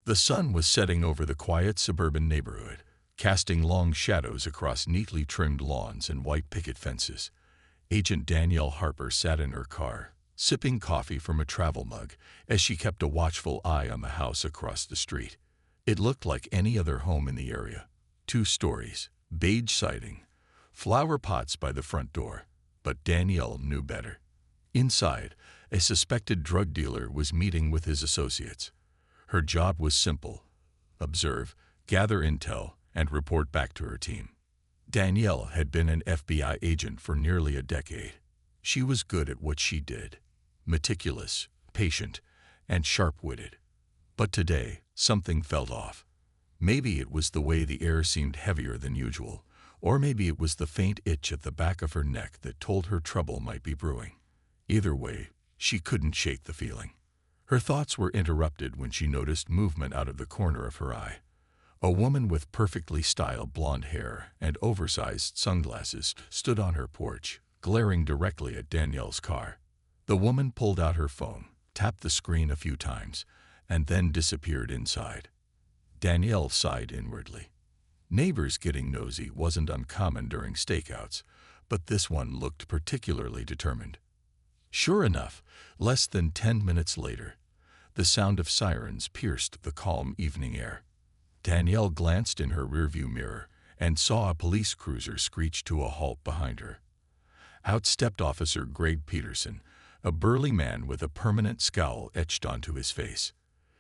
The sun was setting over the quiet suburban neighborhood, casting long shadows across neatly trimmed lawns and white picket fences. Agent Danielle Harper sat in her car, sipping coffee from a travel mug as she kept a watchful eye on the house across the street. It looked like any other home in the area. 2 stories, beige siding, flower pots by the front door. But Danielle knew better. Inside, a suspected drug dealer was meeting with his associates. Her job was simple: observe, gather intel, and report back to her team. Danielle had been an FBI agent for nearly a decade. She was good at what she did: meticulous, patient, and sharp-witted. But today, something felt off. Maybe it was the way the air seemed heavier than usual, or maybe it was the faint itch at the back of her neck that told her trouble might be brewing. Either way, she couldn't shake the feeling. Her thoughts were interrupted when she noticed movement out of the corner of her eye. A woman with perfectly styled blonde hair and oversized sunglasses stood on her porch, glaring directly at Danielle's car. The woman pulled out her phone, tapped the screen a few times, and then disappeared inside. Danielle sighed inwardly. Neighbors getting nosy wasn't uncommon during stakeouts, but this one looked particularly determined. Sure enough, less than 10 minutes later, the sound of sirens pierced the calm evening air. Danielle glanced in her rearview mirror and saw a police cruiser screech to a halt behind her. Out stepped Officer Greg Peterson, a burly man with a permanent scowl etched onto his face.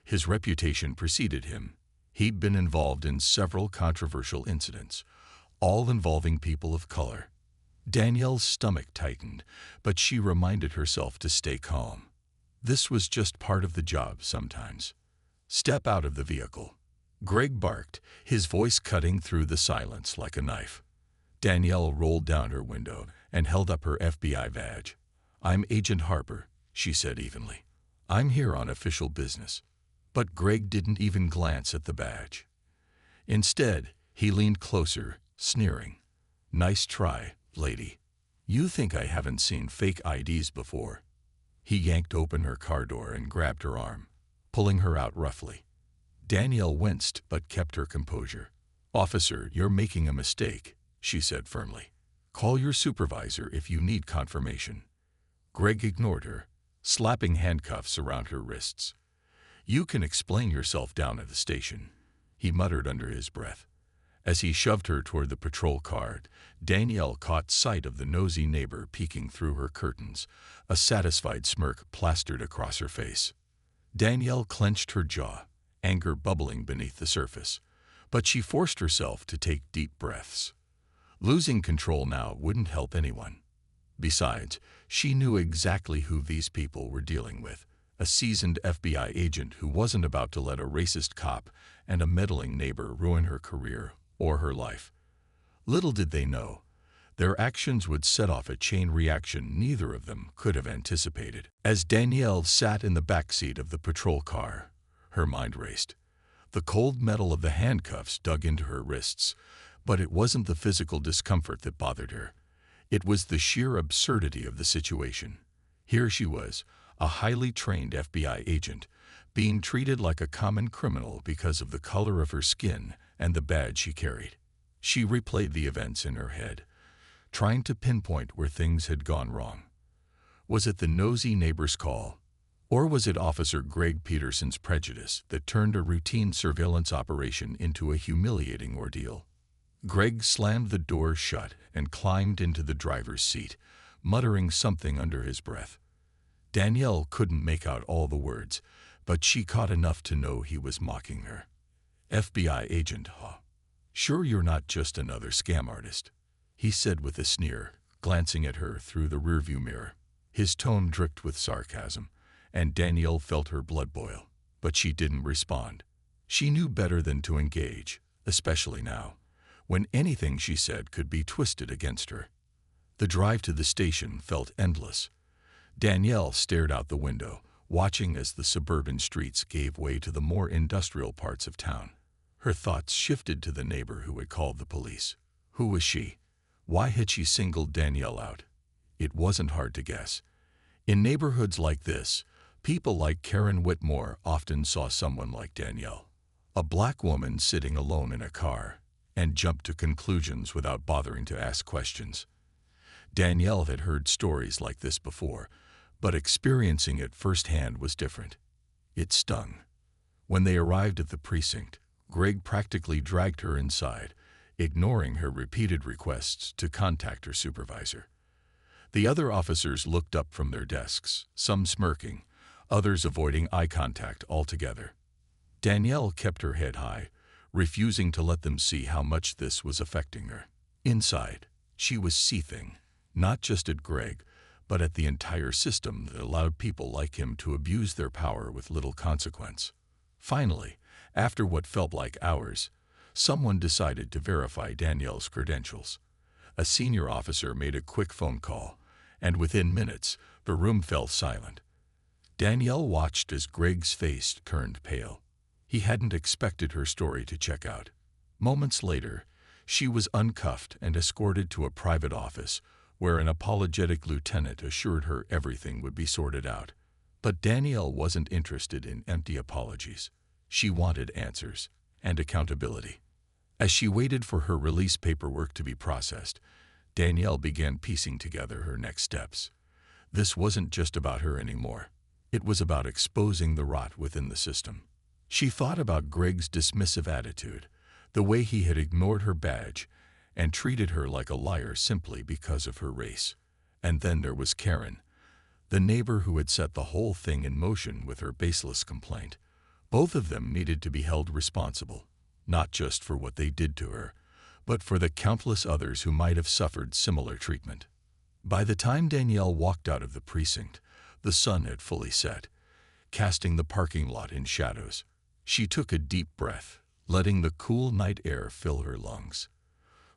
His reputation preceded him. He'd been involved in several controversial incidents, all involving people of color. Danielle's stomach tightened, but she reminded herself to stay calm. This was just part of the job sometimes. "Step out of the vehicle," Greg barked, his voice cutting through the silence like a knife. Danielle rolled down her window and held up her FBI badge. "I'm Agent Harper," she said evenly. "I'm here on official business." But Greg didn't even glance at the badge. Instead, he leaned closer, sneering. "Nice try, lady. You think I haven't seen fake IDs before?" He yanked open her car door and grabbed her arm, pulling her out roughly. Danielle winced but kept her composure. "Officer, you're making a mistake," she said firmly. "Call your supervisor if you need confirmation." Greg ignored her, slapping handcuffs around her wrists. "You can explain yourself down at the station," he muttered under his breath. As he shoved her toward the patrol car, Danielle caught sight of the nosy neighbor peeking through her curtains, a satisfied smirk plastered across her face. Danielle clenched her jaw, anger bubbling beneath the surface, but she forced herself to take deep breaths. Losing control now wouldn't help anyone. Besides, she knew exactly who these people were dealing with: a seasoned FBI agent who wasn't about to let a racist cop and a meddling neighbor ruin her career or her life. Little did they know, their actions would set off a chain reaction neither of them could have anticipated. As Danielle sat in the back seat of the patrol car, her mind raced. The cold metal of the handcuffs dug into her wrists, but it wasn't the physical discomfort that bothered her. It was the sheer absurdity of the situation. Here she was, a highly trained FBI agent, being treated like a common criminal because of the color of her skin and the badge she carried. She replayed the events in her head, trying to pinpoint where things had gone wrong. Was it the nosy neighbor's call? Or was it Officer Greg Peterson's prejudice that turned a routine surveillance operation into a humiliating ordeal? Greg slammed the door shut and climbed into the driver's seat, muttering something under his breath. Danielle couldn't make out all the words, but she caught enough to know he was mocking her. "FBI agent, huh? Sure you're not just another scam artist," he said with a sneer, glancing at her through the rearview mirror. His tone dripped with sarcasm, and Danielle felt her blood boil, but she didn't respond. She knew better than to engage, especially now, when anything she said could be twisted against her. The drive to the station felt endless. Danielle stared out the window, watching as the suburban streets gave way to the more industrial parts of town. Her thoughts shifted to the neighbor who had called the police. Who was she? Why had she singled Danielle out? It wasn't hard to guess. In neighborhoods like this, people like Karen Whitmore often saw someone like Danielle. A black woman sitting alone in a car, and jumped to conclusions without bothering to ask questions. Danielle had heard stories like this before, but experiencing it firsthand was different. It stung. When they arrived at the precinct, Greg practically dragged her inside, ignoring her repeated requests to contact her supervisor. The other officers looked up from their desks, some smirking, others avoiding eye contact altogether. Danielle kept her head high, refusing to let them see how much this was affecting her. Inside, she was seething, not just at Greg, but at the entire system that allowed people like him to abuse their power with little consequence. Finally, after what felt like hours, someone decided to verify Danielle's credentials. A senior officer made a quick phone call, and within minutes, the room fell silent. Danielle watched as Greg's face turned pale. He hadn't expected her story to check out. Moments later, she was uncuffed and escorted to a private office where an apologetic lieutenant assured her everything would be sorted out. But Danielle wasn't interested in empty apologies. She wanted answers and accountability. As she waited for her release paperwork to be processed, Danielle began piecing together her next steps. This wasn't just about her anymore. It was about exposing the rot within the system. She thought about Greg's dismissive attitude, the way he had ignored her badge and treated her like a liar simply because of her race. And then there was Karen, the neighbor who had set the whole thing in motion with her baseless complaint. Both of them needed to be held responsible, not just for what they did to her, but for the countless others who might have suffered similar treatment. By the time Danielle walked out of the precinct, the sun had fully set, casting the parking lot in shadows. She took a deep breath, letting the cool night air fill her lungs.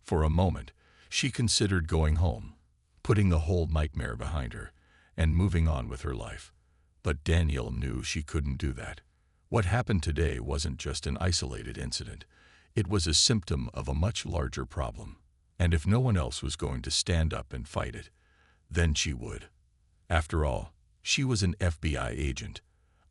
For a moment, she considered going home, putting the whole nightmare behind her, and moving on with her life. But Danielle knew she couldn't do that. What happened today wasn't just an isolated incident. It was a symptom of a much larger problem. And if no one else was going to stand up and fight it, then she would. After all, she was an FBI agent.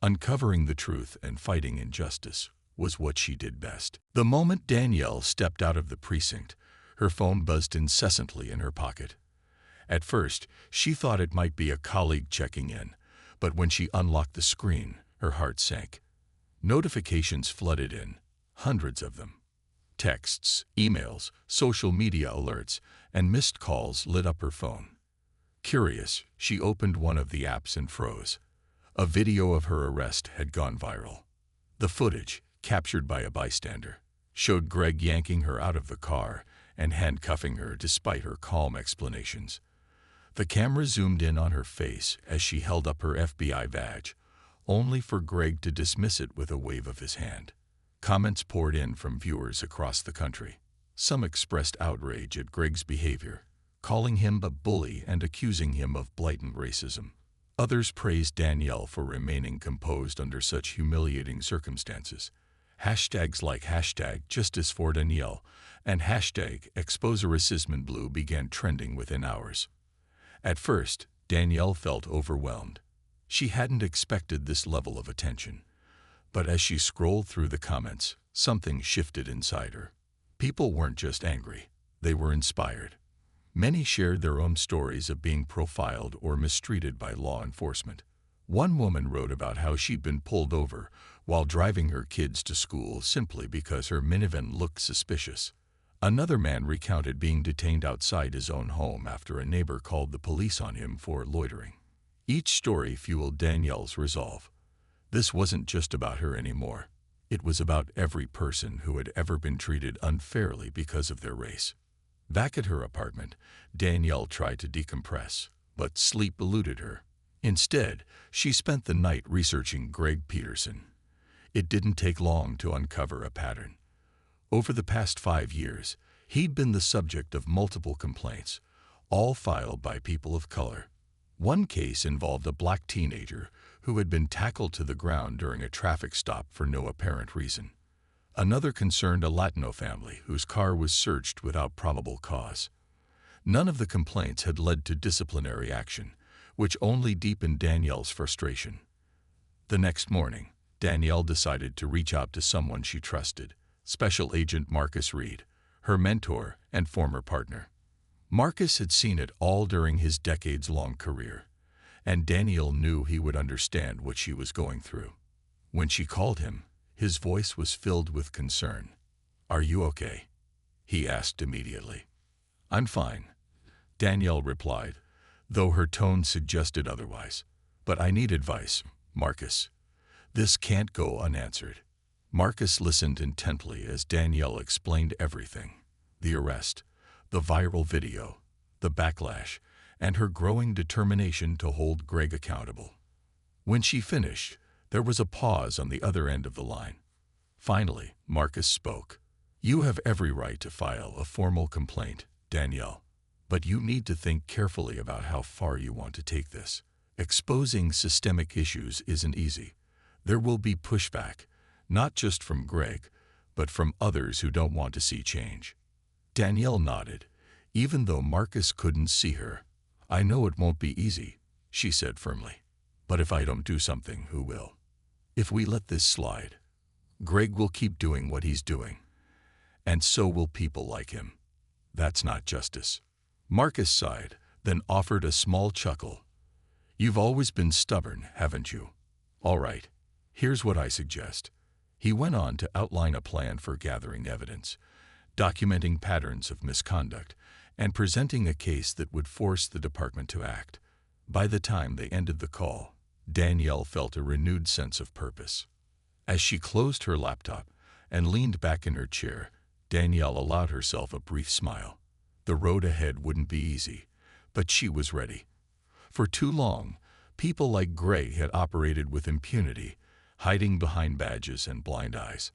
Uncovering the truth and fighting injustice was what she did best. The moment Danielle stepped out of the precinct, her phone buzzed incessantly in her pocket. At first, she thought it might be a colleague checking in, but when she unlocked the screen, her heart sank. Notifications flooded in, hundreds of them. Texts, emails, social media alerts, and missed calls lit up her phone. Curious, she opened one of the apps and froze. A video of her arrest had gone viral. The footage, captured by a bystander, showed Greg yanking her out of the car and handcuffing her despite her calm explanations. The camera zoomed in on her face as she held up her FBI badge, only for Greg to dismiss it with a wave of his hand. Comments poured in from viewers across the country. Some expressed outrage at Greg's behavior, calling him a bully and accusing him of blatant racism. Others praised Danielle for remaining composed under such humiliating circumstances. Hashtags like #JusticeForDanielle and #ExposeRacismInBlue began trending within hours. At first, Danielle felt overwhelmed. She hadn't expected this level of attention. But as she scrolled through the comments, something shifted inside her. People weren't just angry, they were inspired. Many shared their own stories of being profiled or mistreated by law enforcement. One woman wrote about how she'd been pulled over while driving her kids to school simply because her minivan looked suspicious. Another man recounted being detained outside his own home after a neighbor called the police on him for loitering. Each story fueled Danielle's resolve. This wasn't just about her anymore. It was about every person who had ever been treated unfairly because of their race. Back at her apartment, Danielle tried to decompress, but sleep eluded her. Instead, she spent the night researching Greg Peterson. It didn't take long to uncover a pattern. Over the past 5 years, he'd been the subject of multiple complaints, all filed by people of color. One case involved a black teenager who had been tackled to the ground during a traffic stop for no apparent reason. Another concerned a Latino family whose car was searched without probable cause. None of the complaints had led to disciplinary action, which only deepened Danielle's frustration. The next morning, Danielle decided to reach out to someone she trusted, Special Agent Marcus Reed, her mentor and former partner. Marcus had seen it all during his decades-long career, and Danielle knew he would understand what she was going through. When she called him, his voice was filled with concern. "Are you okay?" he asked immediately. "I'm fine," Danielle replied, though her tone suggested otherwise. "But I need advice, Marcus. This can't go unanswered." Marcus listened intently as Danielle explained everything: the arrest, the viral video, the backlash, and her growing determination to hold Greg accountable. When she finished, there was a pause on the other end of the line. Finally, Marcus spoke. "You have every right to file a formal complaint, Danielle, but you need to think carefully about how far you want to take this. Exposing systemic issues isn't easy. There will be pushback, not just from Greg, but from others who don't want to see change." Danielle nodded, even though Marcus couldn't see her. "I know it won't be easy," she said firmly. "But if I don't do something, who will? If we let this slide, Greg will keep doing what he's doing, and so will people like him. That's not justice." Marcus sighed, then offered a small chuckle. "You've always been stubborn, haven't you? All right, here's what I suggest." He went on to outline a plan for gathering evidence, documenting patterns of misconduct, and presenting a case that would force the department to act. By the time they ended the call, Danielle felt a renewed sense of purpose. As she closed her laptop and leaned back in her chair, Danielle allowed herself a brief smile. The road ahead wouldn't be easy, but she was ready. For too long, people like Greg had operated with impunity, hiding behind badges and blind eyes.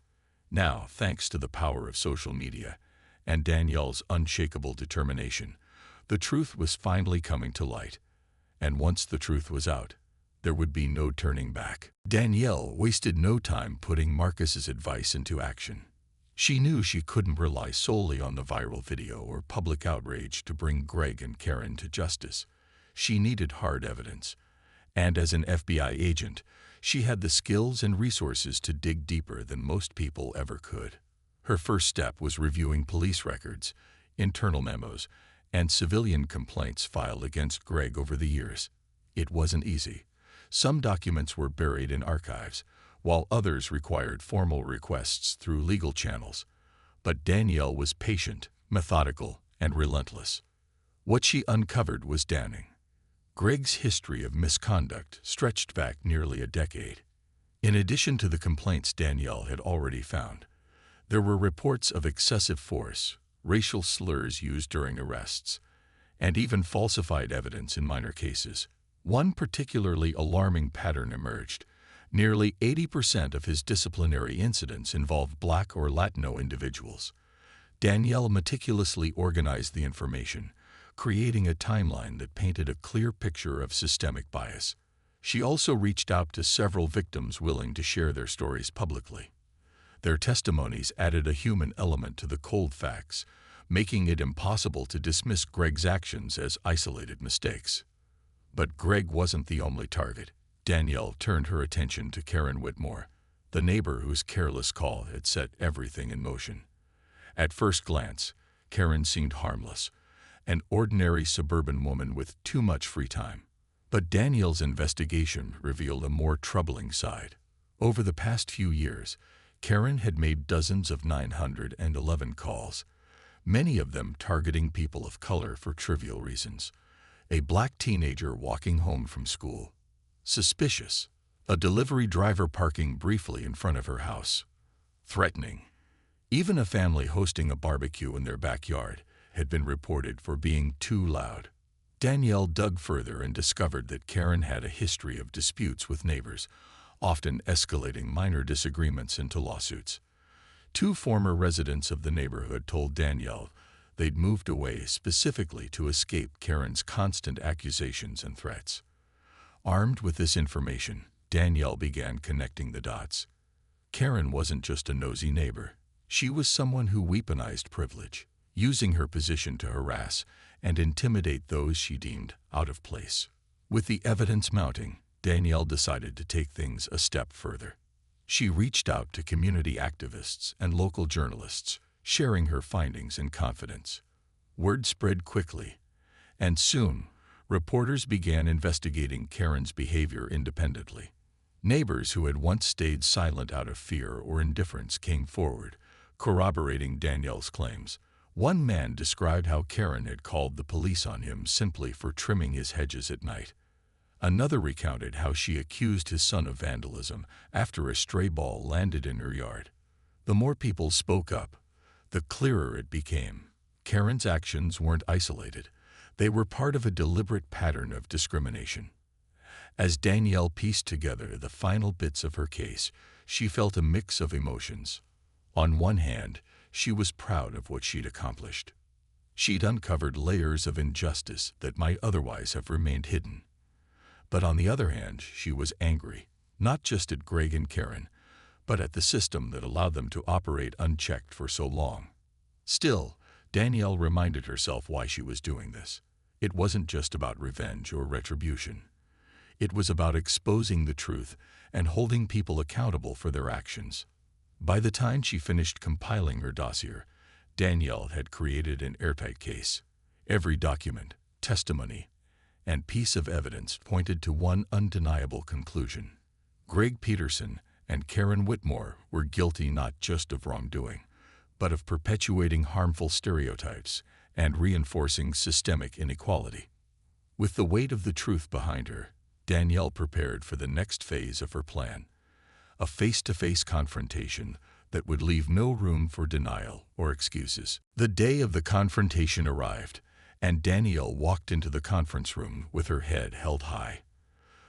Now, thanks to the power of social media and Danielle's unshakable determination, the truth was finally coming to light. And once the truth was out, there would be no turning back. Danielle wasted no time putting Marcus's advice into action. She knew she couldn't rely solely on the viral video or public outrage to bring Greg and Karen to justice. She needed hard evidence. And as an FBI agent, she had the skills and resources to dig deeper than most people ever could. Her first step was reviewing police records, internal memos, and civilian complaints filed against Greg over the years. It wasn't easy. Some documents were buried in archives, while others required formal requests through legal channels. But Danielle was patient, methodical, and relentless. What she uncovered was damning. Greg's history of misconduct stretched back nearly a decade. In addition to the complaints Danielle had already found, there were reports of excessive force, racial slurs used during arrests, and even falsified evidence in minor cases. One particularly alarming pattern emerged. Nearly 80% of his disciplinary incidents involved Black or Latino individuals. Danielle meticulously organized the information, creating a timeline that painted a clear picture of systemic bias. She also reached out to several victims willing to share their stories publicly. Their testimonies added a human element to the cold facts, making it impossible to dismiss Greg's actions as isolated mistakes. But Greg wasn't the only target. Danielle turned her attention to Karen Whitmore, the neighbor whose careless call had set everything in motion. At first glance, Karen seemed harmless, an ordinary suburban woman with too much free time. But Danielle's investigation revealed a more troubling side. Over the past few years, Karen had made dozens of 911 calls, many of them targeting people of color for trivial reasons. A Black teenager walking home from school. Suspicious. A delivery driver parking briefly in front of her house. Threatening. Even a family hosting a barbecue in their backyard had been reported for being too loud. Danielle dug further and discovered that Karen had a history of disputes with neighbors, often escalating minor disagreements into lawsuits. Two former residents of the neighborhood told Danielle they'd moved away specifically to escape Karen's constant accusations and threats. Armed with this information, Danielle began connecting the dots. Karen wasn't just a nosy neighbor. She was someone who weaponized privilege, using her position to harass and intimidate those she deemed out of place. With the evidence mounting, Danielle decided to take things a step further. She reached out to community activists and local journalists, sharing her findings in confidence. Word spread quickly, and soon, reporters began investigating Karen's behavior independently. Neighbors who had once stayed silent out of fear or indifference came forward, corroborating Danielle's claims. One man described how Karen had called the police on him simply for trimming his hedges at night. Another recounted how she accused his son of vandalism after a stray ball landed in her yard. The more people spoke up, the clearer it became. Karen's actions weren't isolated. They were part of a deliberate pattern of discrimination. As Danielle pieced together the final bits of her case, she felt a mix of emotions. On one hand, she was proud of what she'd accomplished. She'd uncovered layers of injustice that might otherwise have remained hidden. But on the other hand, she was angry, not just at Greg and Karen, but at the system that allowed them to operate unchecked for so long. Still, Danielle reminded herself why she was doing this. It wasn't just about revenge or retribution. It was about exposing the truth and holding people accountable for their actions. By the time she finished compiling her dossier, Danielle had created an airtight case. Every document, testimony, and piece of evidence pointed to one undeniable conclusion. Greg Peterson and Karen Whitmore were guilty not just of wrongdoing, but of perpetuating harmful stereotypes and reinforcing systemic inequality. With the weight of the truth behind her, Danielle prepared for the next phase of her plan, a face-to-face confrontation that would leave no room for denial or excuses. The day of the confrontation arrived, and Danielle walked into the conference room with her head held high.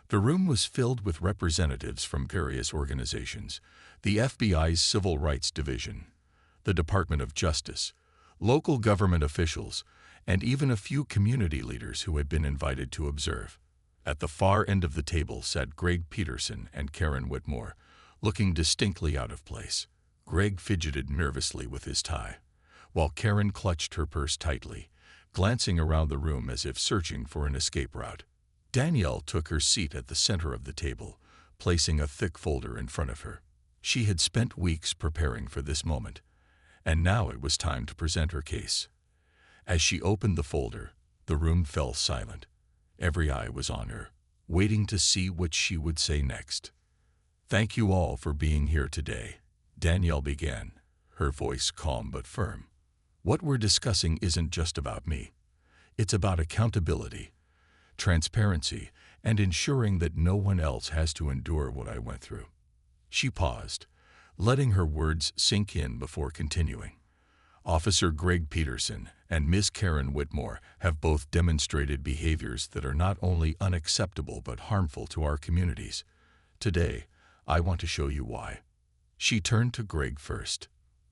The room was filled with representatives from various organizations: the FBI's Civil Rights Division, the Department of Justice, local government officials, and even a few community leaders who had been invited to observe. At the far end of the table sat Greg Peterson and Karen Whitmore, looking distinctly out of place. Greg fidgeted nervously with his tie, while Karen clutched her purse tightly, glancing around the room as if searching for an escape route. Danielle took her seat at the center of the table, placing a thick folder in front of her. She had spent weeks preparing for this moment, and now it was time to present her case. As she opened the folder, the room fell silent. Every eye was on her, waiting to see what she would say next. "Thank you all for being here today," Danielle began, her voice calm but firm. "What we're discussing isn't just about me. It's about accountability, transparency, and ensuring that no one else has to endure what I went through." She paused, letting her words sink in before continuing. "Officer Greg Peterson and Ms. Karen Whitmore have both demonstrated behaviors that are not only unacceptable but harmful to our communities. Today, I want to show you why." She turned to Greg first.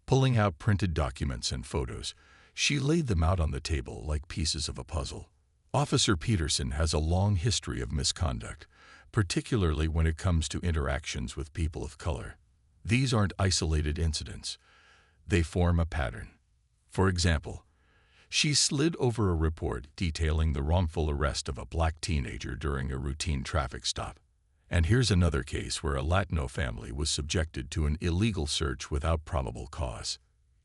Pulling out printed documents and photos, she laid them out on the table like pieces of a puzzle. "Officer Peterson has a long history of misconduct, particularly when it comes to interactions with people of color. These aren't isolated incidents. They form a pattern. For example, she slid over a report detailing the wrongful arrest of a black teenager during a routine traffic stop. And here's another case where a Latino family was subjected to an illegal search without probable cause.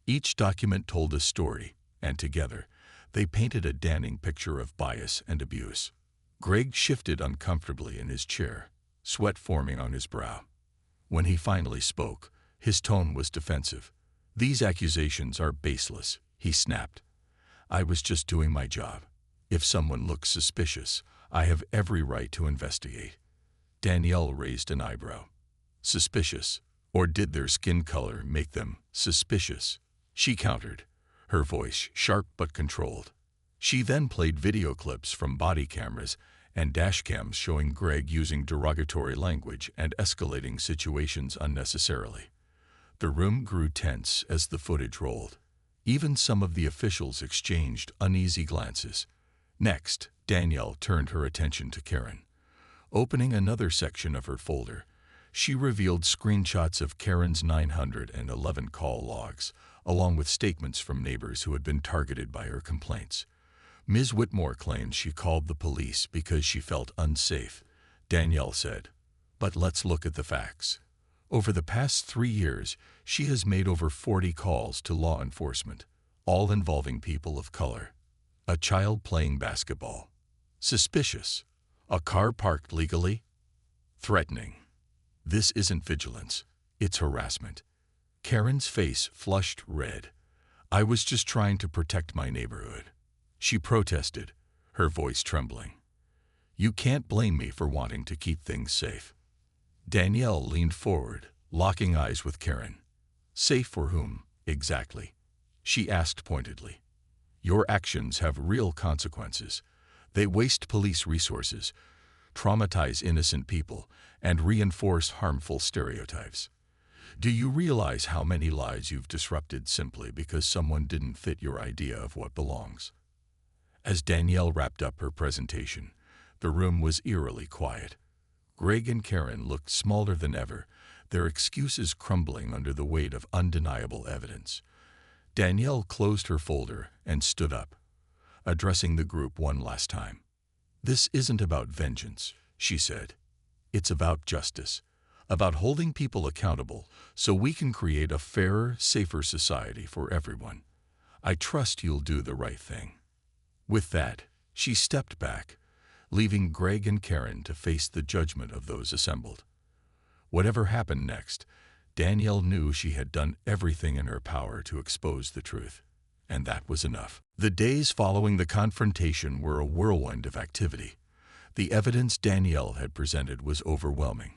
Each document told a story, and together, they painted a damning picture of bias and abuse." Greg shifted uncomfortably in his chair, sweat forming on his brow. When he finally spoke, his tone was defensive. "These accusations are baseless," he snapped. "I was just doing my job. If someone looks suspicious, I have every right to investigate." Danielle raised an eyebrow. "Suspicious? Or did their skin color make them suspicious?" She countered, her voice sharp but controlled. She then played video clips from body cameras and dashcams showing Greg using derogatory language and escalating situations unnecessarily. The room grew tense as the footage rolled. Even some of the officials exchanged uneasy glances. Next, Danielle turned her attention to Karen. Opening another section of her folder, she revealed screenshots of Karen's 911 call logs, along with statements from neighbors who had been targeted by her complaints. Ms. Whitmore claimed she called the police because she felt unsafe, Danielle said. "But let's look at the facts. Over the past 3 years, she has made over 40 calls to law enforcement, all involving people of color. A child playing basketball. Suspicious. A car parked legally. Threatening. This isn't vigilance, it's harassment. Karen's face flushed red. I was just trying to protect my neighborhood. She protested, her voice trembling. You can't blame me for wanting to keep things safe. Danielle leaned forward, locking eyes with Karen. Safe for whom, exactly? She asked pointedly. Your actions have real consequences. They waste police resources, traumatize innocent people, and reinforce harmful stereotypes. Do you realize how many lives you've disrupted simply because someone didn't fit your idea of what belongs? As Danielle wrapped up her presentation, the room was eerily quiet. Greg and Karen looked smaller than ever, their excuses crumbling under the weight of undeniable evidence. Danielle closed her folder and stood up, addressing the group one last time. This isn't about vengeance, she said. It's about justice, about holding people accountable so we can create a fairer, safer society for everyone. I trust you'll do the right thing. With that, she stepped back, leaving Greg and Karen to face the judgment of those assembled. Whatever happened next, Danielle knew she had done everything in her power to expose the truth, and that was enough. The days following the confrontation were a whirlwind of activity. The evidence Danielle had presented was overwhelming,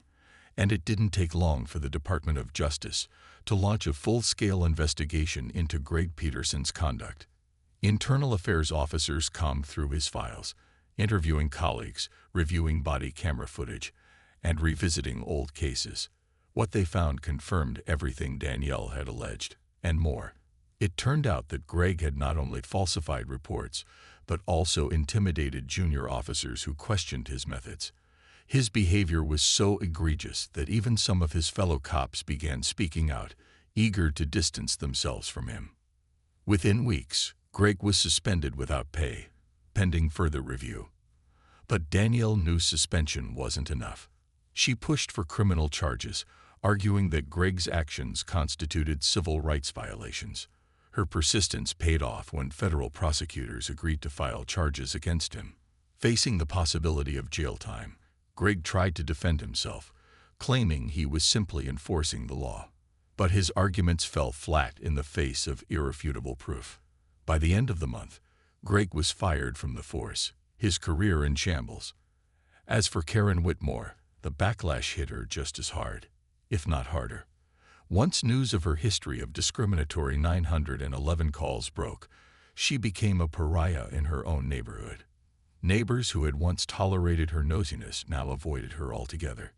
and it didn't take long for the Department of Justice to launch a full-scale investigation into Greg Peterson's conduct. Internal affairs officers combed through his files, interviewing colleagues, reviewing body camera footage, and revisiting old cases. What they found confirmed everything Danielle had alleged, and more. It turned out that Greg had not only falsified reports, but also intimidated junior officers who questioned his methods. His behavior was so egregious that even some of his fellow cops began speaking out, eager to distance themselves from him. Within weeks, Greg was suspended without pay, pending further review. But Danielle knew suspension wasn't enough. She pushed for criminal charges, arguing that Greg's actions constituted civil rights violations. Her persistence paid off when federal prosecutors agreed to file charges against him. Facing the possibility of jail time, Greg tried to defend himself, claiming he was simply enforcing the law. But his arguments fell flat in the face of irrefutable proof. By the end of the month, Greg was fired from the force, his career in shambles. As for Karen Whitmore, the backlash hit her just as hard, if not harder. Once news of her history of discriminatory 911 calls broke, she became a pariah in her own neighborhood. Neighbors who had once tolerated her nosiness now avoided her altogether.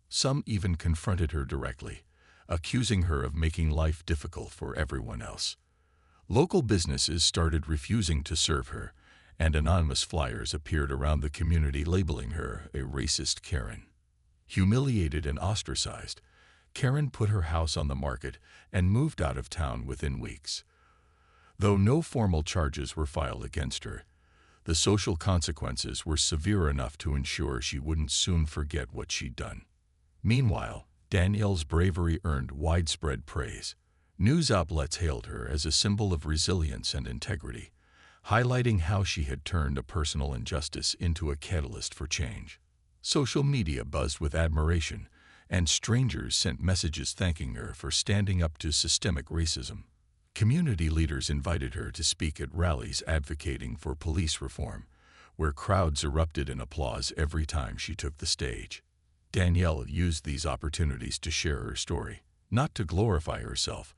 Some even confronted her directly, accusing her of making life difficult for everyone else. Local businesses started refusing to serve her, and anonymous flyers appeared around the community labeling her a racist Karen. Humiliated and ostracized, Karen put her house on the market and moved out of town within weeks. Though no formal charges were filed against her, the social consequences were severe enough to ensure she wouldn't soon forget what she'd done. Meanwhile, Danielle's bravery earned widespread praise. News outlets hailed her as a symbol of resilience and integrity, highlighting how she had turned a personal injustice into a catalyst for change. Social media buzzed with admiration, and strangers sent messages thanking her for standing up to systemic racism. Community leaders invited her to speak at rallies advocating for police reform, where crowds erupted in applause every time she took the stage. Danielle used these opportunities to share her story, not to glorify herself,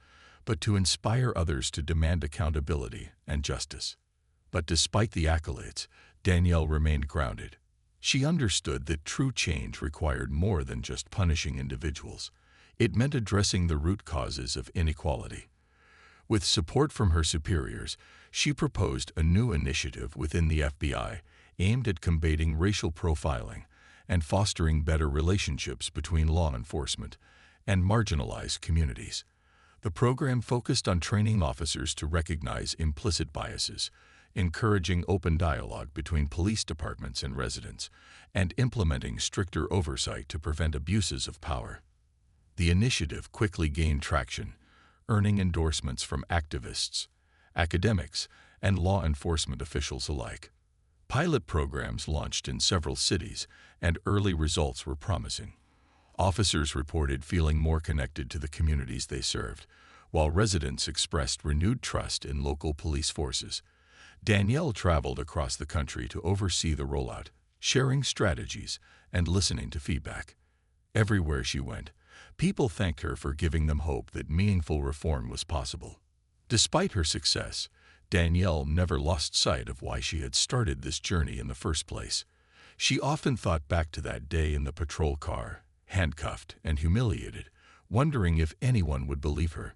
but to inspire others to demand accountability and justice. But despite the accolades, Danielle remained grounded. She understood that true change required more than just punishing individuals. It meant addressing the root causes of inequality. With support from her superiors, she proposed a new initiative within the FBI aimed at combating racial profiling and fostering better relationships between law enforcement and marginalized communities. The program focused on training officers to recognize implicit biases, encouraging open dialogue between police departments and residents, and implementing stricter oversight to prevent abuses of power. The initiative quickly gained traction, earning endorsements from activists, academics, and law enforcement officials alike. Pilot programs launched in several cities, and early results were promising. Officers reported feeling more connected to the communities they served, while residents expressed renewed trust in local police forces. Danielle traveled across the country to oversee the rollout, sharing strategies and listening to feedback. Everywhere she went, people thanked her for giving them hope that meaningful reform was possible. Despite her success, Danielle never lost sight of why she had started this journey in the first place. She often thought back to that day in the patrol car, handcuffed and humiliated, wondering if anyone would believe her.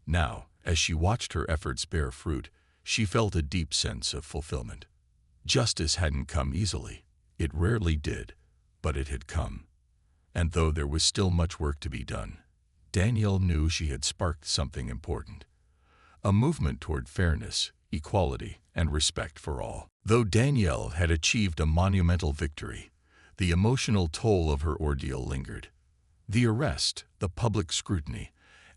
Now, as she watched her efforts bear fruit, she felt a deep sense of fulfillment. Justice hadn't come easily. It rarely did, but it had come. And though there was still much work to be done, Danielle knew she had sparked something important. A movement toward fairness, equality, and respect for all. Though Danielle had achieved a monumental victory, the emotional toll of her ordeal lingered. The arrest, the public scrutiny,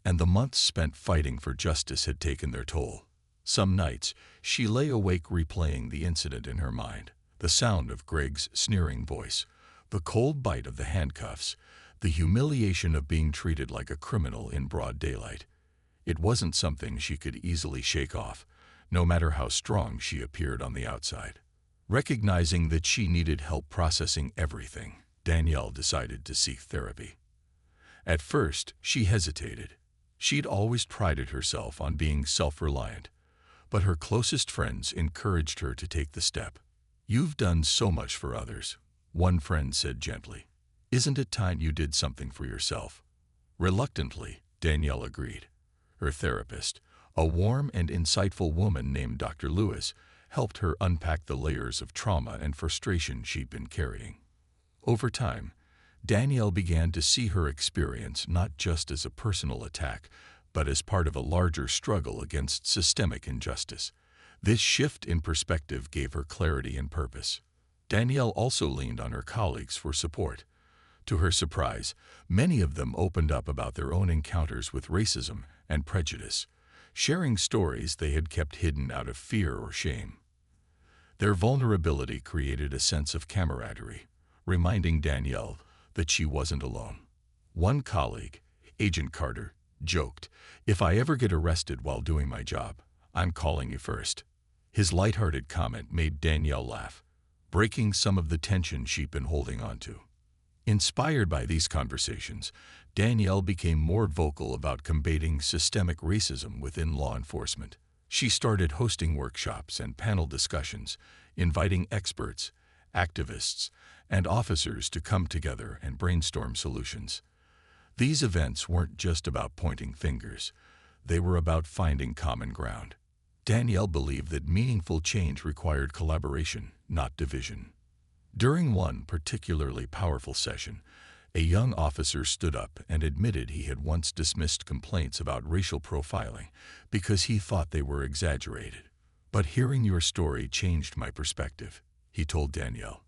and the months spent fighting for justice had taken their toll. Some nights, she lay awake replaying the incident in her mind. The sound of Greg's sneering voice, the cold bite of the handcuffs, the humiliation of being treated like a criminal in broad daylight. It wasn't something she could easily shake off, no matter how strong she appeared on the outside. Recognizing that she needed help processing everything, Danielle decided to seek therapy. At first, she hesitated. She'd always prided herself on being self-reliant, but her closest friends encouraged her to take the step. "You've done so much for others," one friend said gently. "Isn't it time you did something for yourself?" Reluctantly, Danielle agreed. Her therapist, a warm and insightful woman named Dr. Lewis, helped her unpack the layers of trauma and frustration she'd been carrying. Over time, Danielle began to see her experience not just as a personal attack, but as part of a larger struggle against systemic injustice. This shift in perspective gave her clarity and purpose. Danielle also leaned on her colleagues for support. To her surprise, many of them opened up about their own encounters with racism and prejudice, sharing stories they had kept hidden out of fear or shame. Their vulnerability created a sense of camaraderie, reminding Danielle that she wasn't alone. One colleague, Agent Carter, joked, "If I ever get arrested while doing my job, I'm calling you first." His lighthearted comment made Danielle laugh, breaking some of the tension she'd been holding onto. Inspired by these conversations, Danielle became more vocal about combating systemic racism within law enforcement. She started hosting workshops and panel discussions, inviting experts, activists, and officers to come together and brainstorm solutions. These events weren't just about pointing fingers. They were about finding common ground. Danielle believed that meaningful change required collaboration, not division. During one particularly powerful session, a young officer stood up and admitted he had once dismissed complaints about racial profiling because he thought they were exaggerated. "But hearing your story changed my perspective," he told Danielle.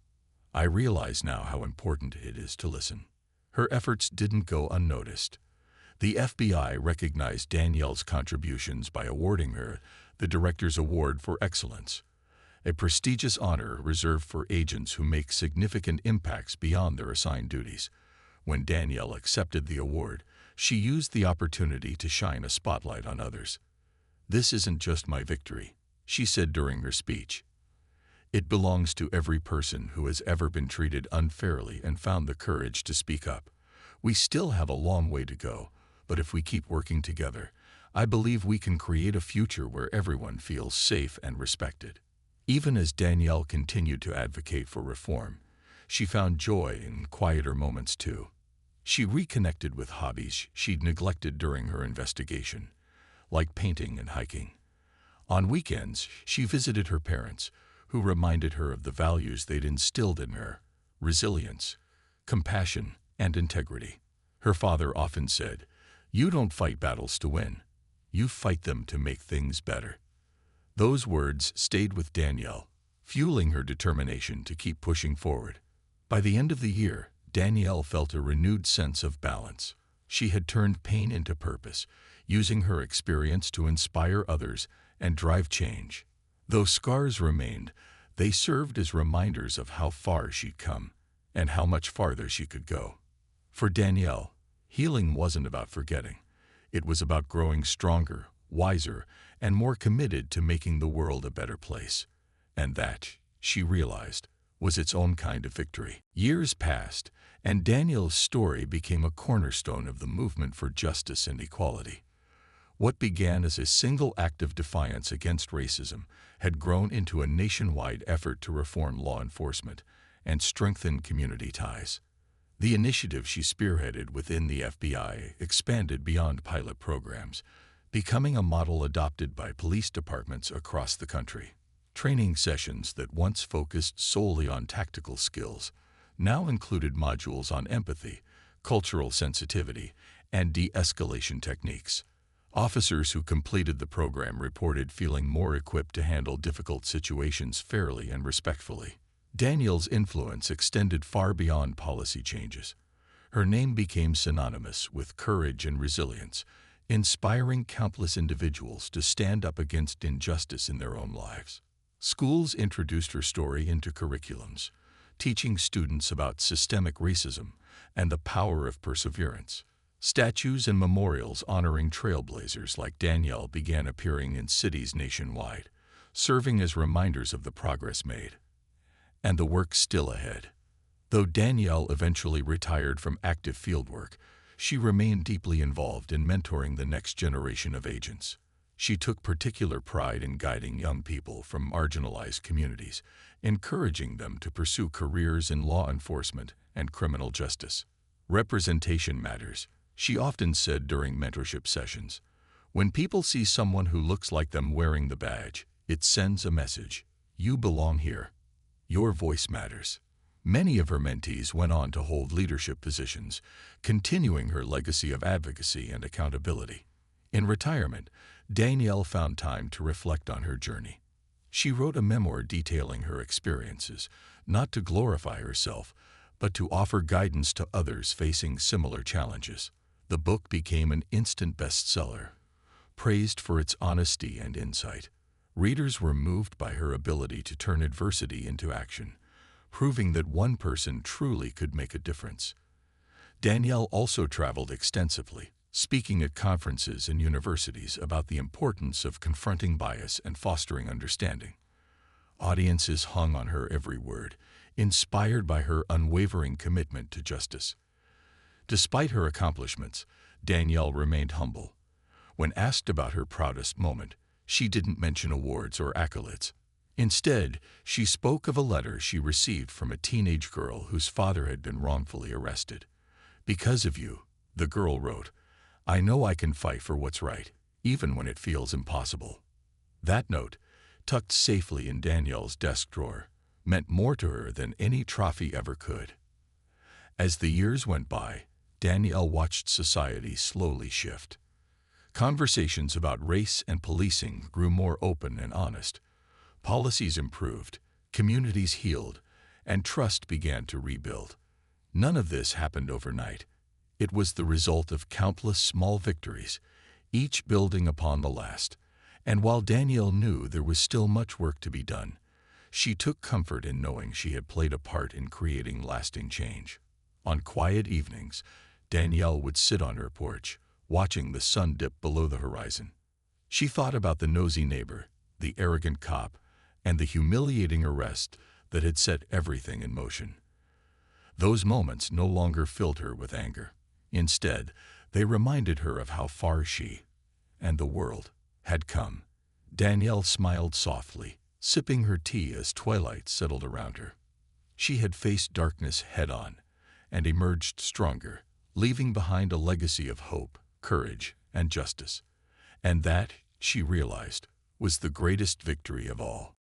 "I realize now how important it is to listen." Her efforts didn't go unnoticed. The FBI recognized Danielle's contributions by awarding her the Director's Award for Excellence, a prestigious honor reserved for agents who make significant impacts beyond their assigned duties. When Danielle accepted the award, she used the opportunity to shine a spotlight on others. "This isn't just my victory," she said during her speech. "It belongs to every person who has ever been treated unfairly and found the courage to speak up. We still have a long way to go, but if we keep working together, I believe we can create a future where everyone feels safe and respected." Even as Danielle continued to advocate for reform, she found joy in quieter moments too. She reconnected with hobbies she'd neglected during her investigation, like painting and hiking. On weekends, she visited her parents, who reminded her of the values they'd instilled in her: resilience, compassion, and integrity. Her father often said, "You don't fight battles to win. You fight them to make things better." Those words stayed with Danielle, fueling her determination to keep pushing forward. By the end of the year, Danielle felt a renewed sense of balance. She had turned pain into purpose, using her experience to inspire others and drive change. Though scars remained, they served as reminders of how far she'd come and how much farther she could go. For Danielle, healing wasn't about forgetting. It was about growing stronger, wiser, and more committed to making the world a better place. And that, she realized, was its own kind of victory. Years passed, and Danielle's story became a cornerstone of the movement for justice and equality. What began as a single act of defiance against racism had grown into a nationwide effort to reform law enforcement and strengthen community ties. The initiative she spearheaded within the FBI expanded beyond pilot programs, becoming a model adopted by police departments across the country. Training sessions that once focused solely on tactical skills now included modules on empathy, cultural sensitivity, and de-escalation techniques. Officers who completed the program reported feeling more equipped to handle difficult situations fairly and respectfully. Danielle's influence extended far beyond policy changes. Her name became synonymous with courage and resilience, inspiring countless individuals to stand up against injustice in their own lives. Schools introduced her story into curriculums, teaching students about systemic racism and the power of perseverance. Statues and memorials honoring trailblazers like Danielle began appearing in cities nationwide, serving as reminders of the progress made. And the work still ahead. Though Danielle eventually retired from active fieldwork, she remained deeply involved in mentoring the next generation of agents. She took particular pride in guiding young people from marginalized communities, encouraging them to pursue careers in law enforcement and criminal justice. Representation matters, she often said during mentorship sessions. When people see someone who looks like them wearing the badge, it sends a message. You belong here. Your voice matters. Many of her mentees went on to hold leadership positions, continuing her legacy of advocacy and accountability. In retirement, Danielle found time to reflect on her journey. She wrote a memoir detailing her experiences, not to glorify herself, but to offer guidance to others facing similar challenges. The book became an instant bestseller, praised for its honesty and insight. Readers were moved by her ability to turn adversity into action, proving that one person truly could make a difference. Danielle also traveled extensively, speaking at conferences and universities about the importance of confronting bias and fostering understanding. Audiences hung on her every word, inspired by her unwavering commitment to justice. Despite her accomplishments, Danielle remained humble. When asked about her proudest moment, she didn't mention awards or accolades. Instead, she spoke of a letter she received from a teenage girl whose father had been wrongfully arrested. "Because of you," the girl wrote, "I know I can fight for what's right, even when it feels impossible." That note, tucked safely in Danielle's desk drawer, meant more to her than any trophy ever could. As the years went by, Danielle watched society slowly shift. Conversations about race and policing grew more open and honest. Policies improved, communities healed, and trust began to rebuild. None of this happened overnight. It was the result of countless small victories, each building upon the last. And while Danielle knew there was still much work to be done, she took comfort in knowing she had played a part in creating lasting change. On quiet evenings, Danielle would sit on her porch, watching the sun dip below the horizon. She thought about the nosy neighbor, the arrogant cop, and the humiliating arrest that had set everything in motion. Those moments no longer filled her with anger. Instead, they reminded her of how far she, and the world, had come. Danielle smiled softly, sipping her tea as twilight settled around her. She had faced darkness head-on and emerged stronger, leaving behind a legacy of hope, courage, and justice. And that, she realized, was the greatest victory of all.